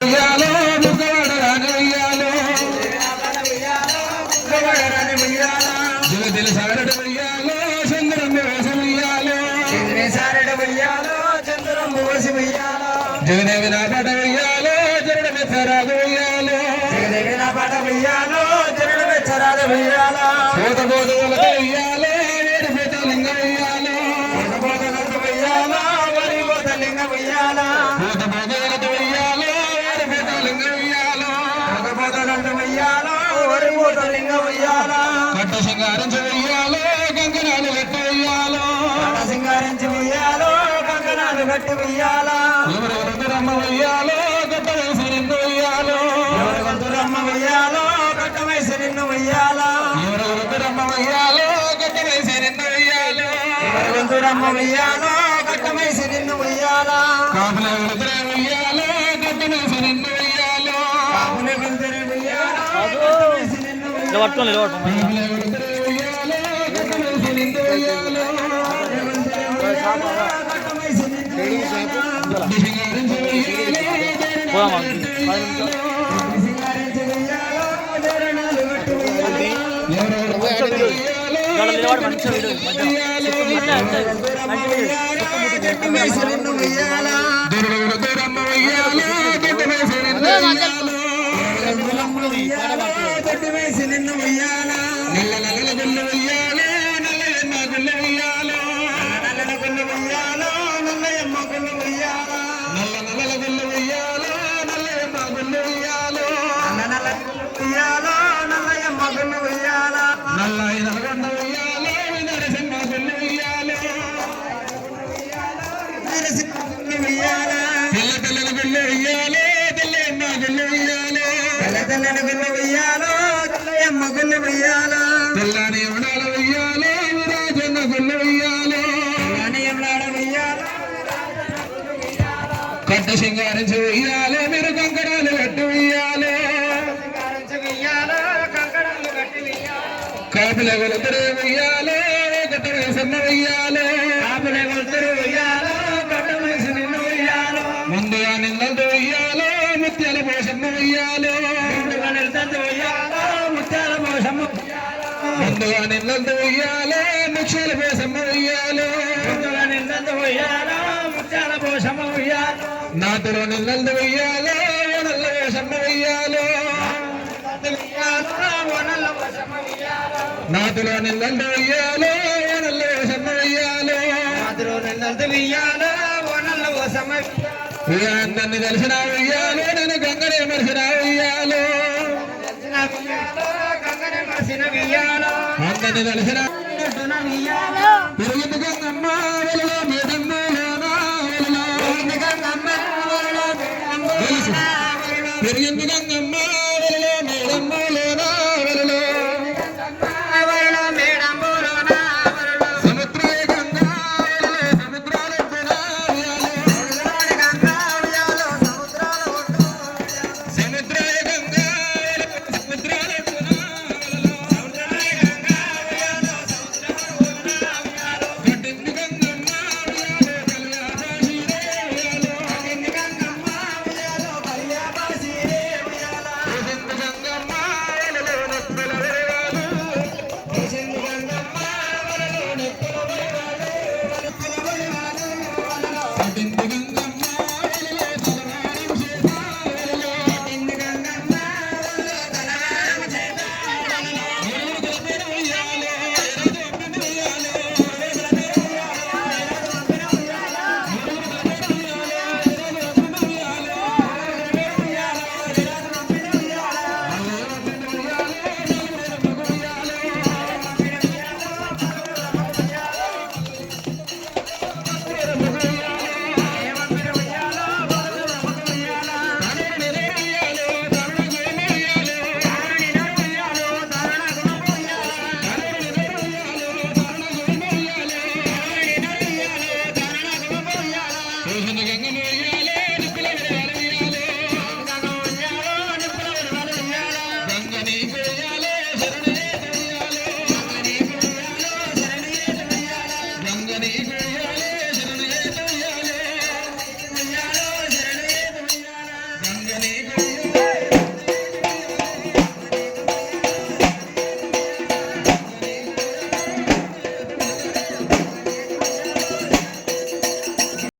ఉయ్యాలో ముగ్గవాడరాని ఉయ్యాలో జగతిని సారడ ఉయ్యాలో చంద్రమ్మ వేసి ఉయ్యాలో జగదేవి నా పాట ఉయ్యాలో జరుడ మెచ్చరాదు ఉయ్యాలో పోత పోతులతో ఉయ్యాలో వేడి పోత లింగ ఉయ్యాలో పోత పోతులతో ఉయ్యాలో వేడి పోత లింగ ఉయ్యాలో కట్ట సింగారించి ఉయ్యాలో కంకణాలు కట్టి ఉయ్యాలో ఎవరెవరమ్మ ఉయ్యాలో కట్ట వేసి నిన్ను ఉయ్యాలో ఎవరెవరమ్మ ఉయ్యాలో కట్ట వేసి నిన్ను ఉయ్యాలో ఎవరెవరమ్మ ఉయ్యాలో కట్ట వేసి నిన్ను ఉయ్యాలో ఎవరెవరమ్మ ఉయ్యాలో కట్ట వేసి నిన్ను ఉయ్యాలో కాపుల వెళుతురే ఉయ్యాలో కట్ట వేసి నిన్ను ఉయ్యాలో కాపుల వెళుతురే ఉయ్యాలో పట్టుకోండి వేసి నిన్ను ఉయ్యాలో నల్ల నల్ల గుళ్ళు ఉయ్యాలో నల్లయమ్మ గుళ్ళు ఉయ్యాలో నల్ల గుళ్ళు ఉయ్యాలో నల్లయమ్మ గుళ్ళు ఉయ్యాలో నల్ల నల్ల గుళ్ళు ఉయ్యాలో నల్లయమ్మ గుళ్ళు ఉయ్యాలో నల్ల ఉయ్యాలో నల్లయమ్మ గుళ్ళు ఉయ్యాలో నల్లయి నల్గొండ ఉయ్యాలో నరసింహ గుళ్ళు ఉయ్యాలో నరసింహ గుళ్ళు ఉయ్యాలో తెల్ల తెల్లని గుళ్ళు ఉయ్యాలో తెల్లయమ్మ గుళ్ళు ఉయ్యాలో తెల్ల తెల్లని గుళ్ళు ఉయ్యాలో గుళ్ళు ఉయ్యాలో తెల్లని ఉండాల ఉయ్యాలో రాజన్న గుళ్ళు ఉయ్యాలో కట్ట సింగారించి ఉయ్యాలో మీరు కంకణాలు కట్టి ఉయ్యాలో కాపుల వెలుతురు ఉయ్యాలో కట్ట వేసన్న ఉయ్యాలో కాపుల వెలుతురు ఉయ్యాలో కట్ట వేసి నిన్ను ఉయ్యాలో ముందుగా నిన్నలతో ఉయ్యాలో ముత్యాల పోషమ్మ ఉయ్యాలో ముందుగా నిన్నలతో ఉయ్యాలో ముత్యాల పోషమ్మ ముందుగా నిన్నలతో ఉయ్యాలో ముత్యాల పోషమ్మ ఉయ్యాలో ముందుగా నిన్నలతో ఉయ్యాలో ముత్యాల పోషమ్మ ఉయ్యాలో నాతులో నిన్నలతో ఉయ్యాలో నల్ల పోషమ్మ ఉయ్యాలో నాతులో నిన్నలతో ఉయ్యాలో నల్ల పోషమ్మ ఉయ్యాలో నాతులో నిన్నలతో ఉయ్యాలో నల్ల పోషమ్మ నన్ను తెలిసిన ఉయ్యాలో నేను గంగనే మరిసిన ఉయ్యాలో అందరిని తెలిసిన పెరిగింది గంగమ్మ వెలలో మేడమ్మలోనా పెరిగింది గంగమ్మ వెలలో మేడమ్మలోనా వెలలో నీకు